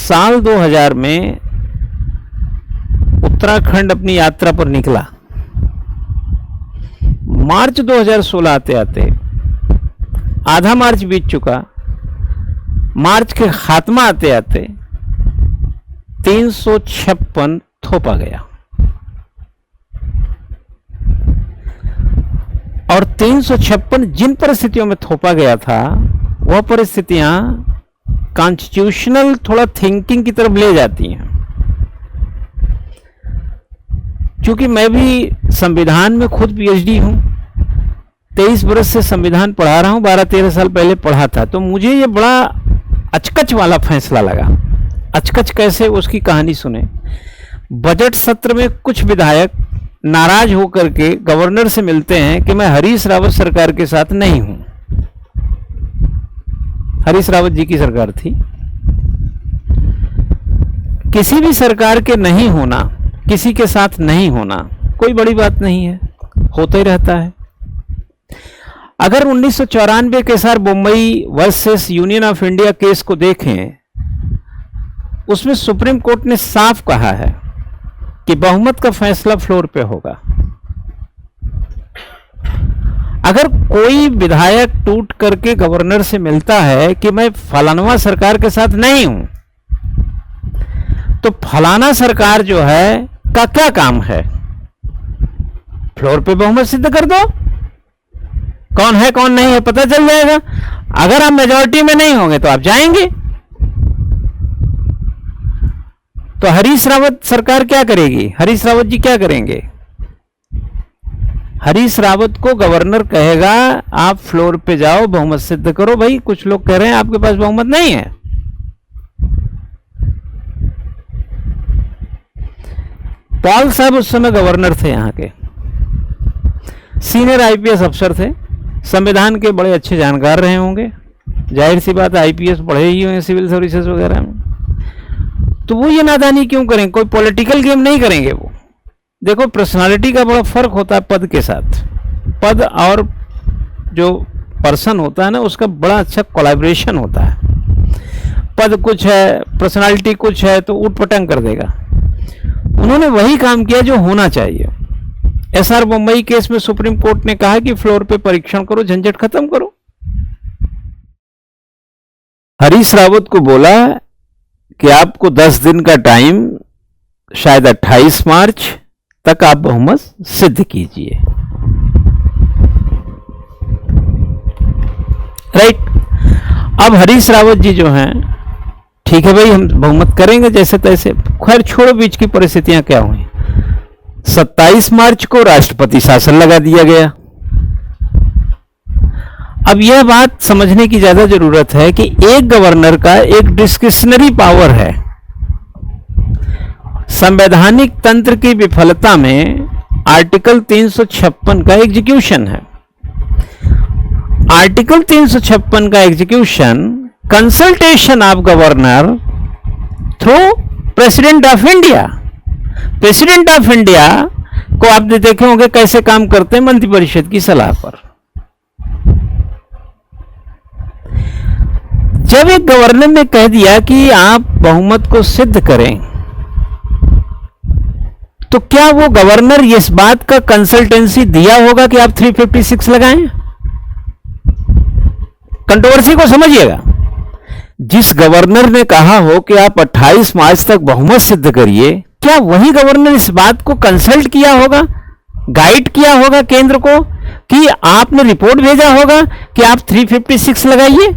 साल 2000 में उत्तराखंड अपनी यात्रा पर निकला। मार्च 2016 आते आते आधा मार्च बीत चुका, मार्च के खात्मा आते आते 356 थोपा गया। और 356 जिन परिस्थितियों में थोपा गया था, वह परिस्थितियां कॉन्स्टिट्यूशनल थोड़ा थिंकिंग की तरफ ले जाती हैं। क्योंकि मैं भी संविधान में खुद पीएचडी हूं, 23 बरस से संविधान पढ़ा रहा हूं, 12-13 साल पहले पढ़ा था, तो मुझे ये बड़ा अचकच वाला फैसला लगा। अचकच कैसे, उसकी कहानी सुने। बजट सत्र में कुछ विधायक नाराज होकर के गवर्नर से मिलते हैं कि मैं हरीश रावत सरकार के साथ नहीं हूं। हरीश रावत जी की सरकार थी। किसी भी सरकार के नहीं होना, किसी के साथ नहीं होना कोई बड़ी बात नहीं है, होता ही रहता है। अगर 1994 के साथ Mumbai versus union of India case को देखें, उसमें सुप्रीम कोर्ट ने साफ कहा है कि बहुमत का फैसला फ्लोर पे होगा। अगर कोई विधायक टूट करके गवर्नर से मिलता है कि मैं फलाना सरकार के साथ नहीं हूं, तो फलाना सरकार जो है का क्या काम है? फ्लोर पे बहुमत सिद्ध कर दो, कौन है कौन नहीं है पता चल जाएगा। अगर आप मेजॉरिटी में नहीं होंगे तो आप जाएंगे। तो हरीश रावत सरकार क्या करेगी? हरीश रावत जी क्या करेंगे? हरीश रावत को गवर्नर कहेगा आप फ्लोर पे जाओ, बहुमत सिद्ध करो। भाई कुछ लोग कह रहे हैं आपके पास बहुमत नहीं है। पॉल साहब उस समय गवर्नर थे, यहां के सीनियर आईपीएस अफसर थे, संविधान के बड़े अच्छे जानकार रहे होंगे, जाहिर सी बात आईपीएस पढ़े ही हुए सिविल सर्विसेज वगैरह में। तो वो ये नादानी क्यों करें? कोई पॉलिटिकल गेम नहीं करेंगे वो। देखो पर्सनालिटी का बड़ा फर्क होता है पद के साथ। पद और जो पर्सन होता है ना, उसका बड़ा अच्छा कोलैबोरेशन होता है। पद कुछ है, पर्सनालिटी कुछ है, तो उठ पटंग कर देगा। उन्होंने वही काम किया जो होना चाहिए। एसआर मुंबई केस में सुप्रीम कोर्ट ने कहा कि फ्लोर पे परीक्षण करो, झंझट खत्म करो। हरीश रावत को बोला कि आपको 10 दिन का टाइम, शायद 28 मार्च तक आप बहुमत सिद्ध कीजिए। राइट। अब हरीश रावत जी जो हैं, ठीक है भाई हम बहुमत करेंगे जैसे तैसे, खैर छोड़ो बीच की परिस्थितियां क्या हुई। 27 मार्च को राष्ट्रपति शासन लगा दिया गया। अब यह बात समझने की ज्यादा जरूरत है कि एक गवर्नर का एक डिस्क्रिशनरी पावर है। संवैधानिक तंत्र की विफलता में आर्टिकल 356 का एग्जीक्यूशन है। आर्टिकल 356 का execution consultation of governor through president of India. President of India को आप देखे होंगे कैसे काम करते हैं, मंत्रिपरिषद की सलाह पर। जब एक गवर्नर ने कह दिया कि आप बहुमत को सिद्ध करें, तो क्या वो गवर्नर इस बात का कंसल्टेंसी दिया होगा कि आप 356 लगाएं? कंट्रोवर्सी को समझिएगा। जिस गवर्नर ने कहा हो कि आप 28 मार्च तक बहुमत सिद्ध करिए, क्या वही गवर्नर इस बात को कंसल्ट किया होगा, गाइड किया होगा केंद्र को, कि आपने रिपोर्ट भेजा होगा कि आप 356 लगाइए?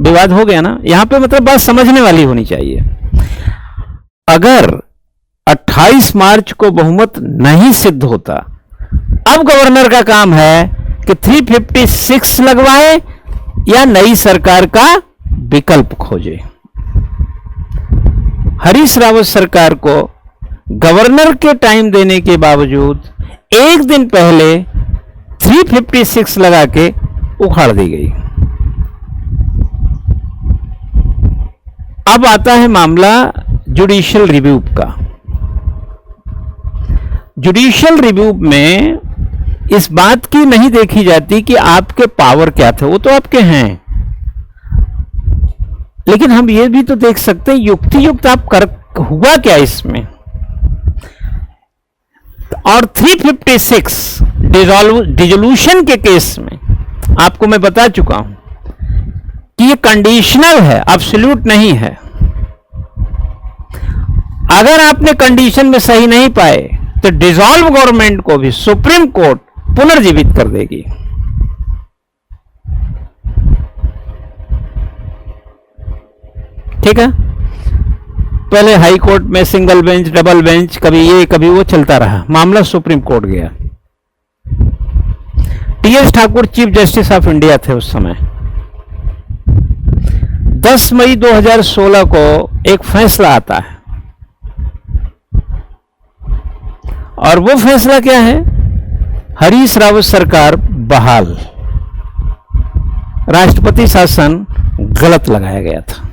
विवाद हो गया ना यहां पे। मतलब बात समझने वाली होनी चाहिए। अगर 28 मार्च को बहुमत नहीं सिद्ध होता, अब गवर्नर का काम है कि 356 लगवाए या नई सरकार का विकल्प खोजे। हरीश रावत सरकार को गवर्नर के टाइम देने के बावजूद एक दिन पहले 356 लगा के उखाड़ दी गई। अब आता है मामला जुडिशियल रिव्यू का। जुडिशियल रिव्यू में इस बात की नहीं देखी जाती कि आपके पावर क्या थे, वो तो आपके हैं। लेकिन हम ये भी तो देख सकते हैं युक्ति युक्त आप कर हुआ क्या इसमें। और 356 डिसोल्यूशन के केस में आपको मैं बता चुका हूं कि ये कंडीशनल है, एब्सोल्यूट नहीं है। अगर आपने कंडीशन में सही नहीं पाए तो डिसॉल्व गवर्नमेंट को भी सुप्रीम कोर्ट पुनर्जीवित कर देगी। ठीक है, पहले हाई कोर्ट में सिंगल बेंच, डबल बेंच, कभी ये कभी वो चलता रहा, मामला सुप्रीम कोर्ट गया। TS Thakur chief justice of India थे उस समय। 10 मई 2016 को एक फैसला आता है और वो फैसला क्या है, हरीश रावत सरकार बहाल, राष्ट्रपति शासन गलत लगाया गया था।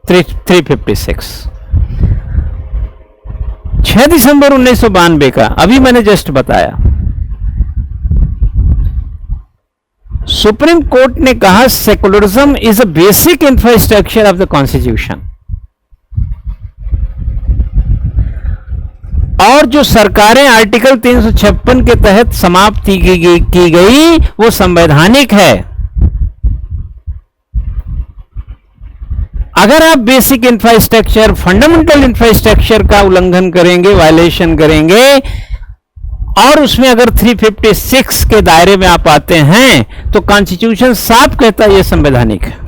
356 6 दिसंबर 1992 का, अभी मैंने जस्ट बताया, सुप्रीम कोर्ट ने कहा secularism is a basic infrastructure of the constitution. और जो सरकारें आर्टिकल 356 के तहत समाप्त की गई वो संवैधानिक है। अगर आप बेसिक इंफ्रास्ट्रक्चर, फंडामेंटल इंफ्रास्ट्रक्चर का उल्लंघन करेंगे, वायलेशन करेंगे, और उसमें अगर 356 के दायरे में आप आते हैं तो कॉन्स्टिट्यूशन साफ कहता है यह संवैधानिक है।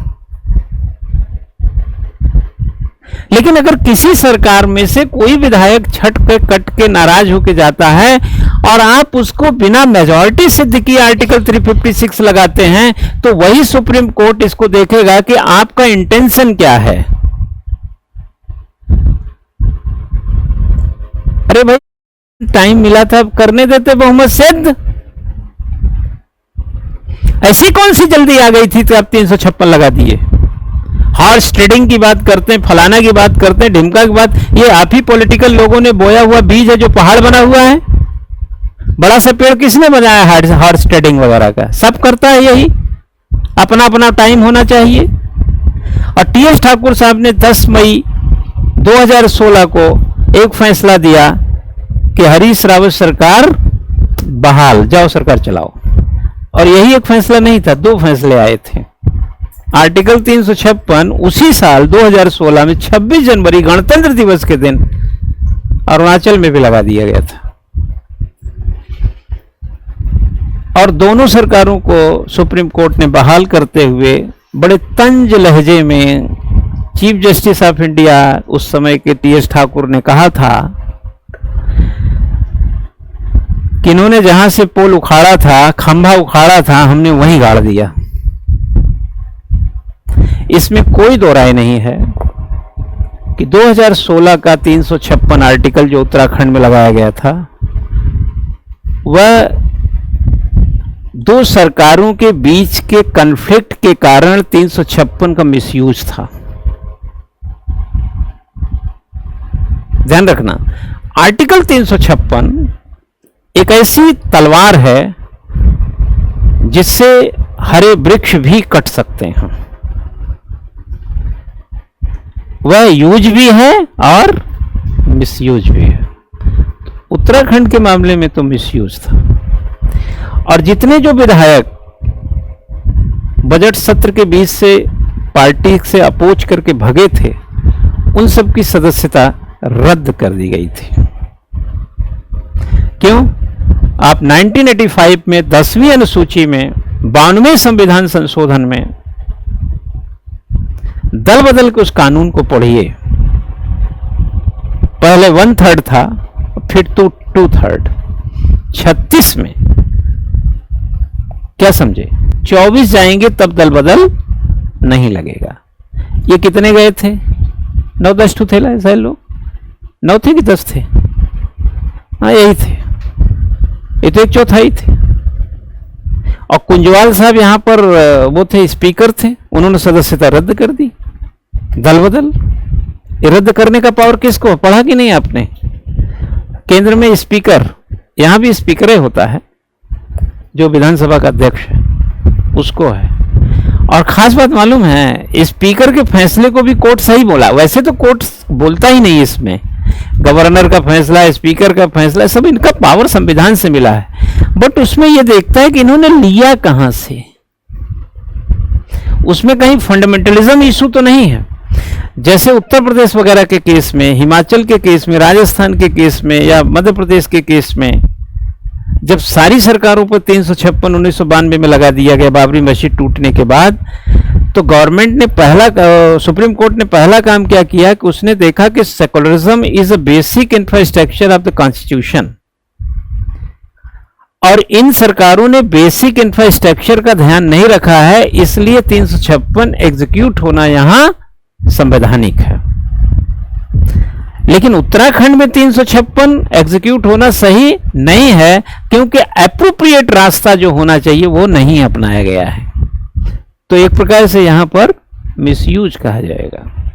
लेकिन अगर किसी सरकार में से कोई विधायक छट के कट के नाराज होकर जाता है और आप उसको बिना मेजॉरिटी सिद्ध किए आर्टिकल 356 लगाते हैं तो वही सुप्रीम कोर्ट इसको देखेगा कि आपका इंटेंशन क्या है। अरे भाई टाइम मिला था, करने देते बहुमत सिद्ध। ऐसी कौन सी जल्दी आ गई थी तो आप 356 लगा दिए। हॉर्स ट्रेडिंग की बात करते हैं, फलाना की बात करते हैं, ढिमका की बात, ये आप ही पॉलिटिकल लोगों ने बोया हुआ बीज है जो पहाड़ बना हुआ है। बड़ा सा पेड़ किसने बनाया हॉर्स ट्रेडिंग वगैरह का? सब करता है यही, अपना अपना टाइम होना चाहिए। और टीएस ठाकुर साहब ने 10 मई 2016 को एक फैसला दिया कि हरीश रावत सरकार बहाल, जाओ सरकार चलाओ। और यही एक फैसला नहीं था, 2 फैसले आए थे। आर्टिकल 356 उसी साल 2016 में 26 जनवरी गणतंत्र दिवस के दिन अरुणाचल में भी लगा दिया गया था। और दोनों सरकारों को सुप्रीम कोर्ट ने बहाल करते हुए बड़े तंज लहजे में चीफ जस्टिस ऑफ इंडिया उस समय के टीएस ठाकुर ने कहा था कि इन्होंने जहां से पोल उखाड़ा था, खंभा उखाड़ा था, हमने वहीं गाड़ दिया। इसमें कोई दो राय नहीं है कि 2016 का 356 आर्टिकल जो उत्तराखंड में लगाया गया था वह 2 सरकारों के बीच के कॉन्फ्लिक्ट के कारण 356 का मिसयूज था। ध्यान रखना, आर्टिकल 356 एक ऐसी तलवार है जिससे हरे वृक्ष भी कट सकते हैं। वह यूज भी है और मिसयूज भी है। उत्तराखंड के मामले में तो मिसयूज था। और जितने जो विधायक बजट सत्र के बीच से पार्टी से अपोज करके भगे थे उन सब की सदस्यता रद्द कर दी गई थी। क्यों? आप 1985 में 10वीं अनुसूची में 92वें संविधान संशोधन में दल बदल के उस कानून को पढ़िए। पहले 1/3 था, फिर 2/3। 36 में क्या समझे, 24 जाएंगे तब दल बदल नहीं लगेगा। ये कितने गए थे? 9-10 ठू थे ऐसे लोग, 9 थे कि 10 थे? हाँ यही थे। ये तो 1/4 थे। और कुंजवाल साहब यहां पर वो थे, स्पीकर थे, उन्होंने सदस्यता रद्द कर दी। दल बदल ये रद्द करने का पावर किसको? पढ़ा कि नहीं आपने? केंद्र में स्पीकर, यहां भी स्पीकर होता है जो विधानसभा का अध्यक्ष है, उसको है। और खास बात मालूम है, स्पीकर के फैसले को भी कोर्ट सही बोला। वैसे तो कोर्ट बोलता ही नहीं इसमें, गवर्नर का फैसला, स्पीकर का फैसला, सब इनका पावर संविधान से मिला है, बट उसमें यह देखता है कि इन्होंने लिया कहां से। उसमें कहीं फंडामेंटलिज्म इशू तो नहीं है, जैसे उत्तर प्रदेश वगैरह के केस में, हिमाचल के केस में, राजस्थान के केस में या मध्य प्रदेश के केस में, जब सारी सरकारों पर 356 1992 में लगा दिया गया बाबरी मस्जिद टूटने के बाद, तो गवर्नमेंट ने सुप्रीम कोर्ट ने पहला काम क्या किया कि उसने देखा कि secularism is a basic infrastructure of the constitution, और इन सरकारों ने बेसिक इंफ्रास्ट्रक्चर का ध्यान नहीं रखा है, इसलिए 356 एग्जीक्यूट होना यहां संवैधानिक है। लेकिन उत्तराखंड में 356 एग्जीक्यूट होना सही नहीं है, क्योंकि एप्रोप्रिएट रास्ता जो होना चाहिए वो नहीं अपनाया गया है। तो एक प्रकार से यहां पर मिसयूज कहा जाएगा।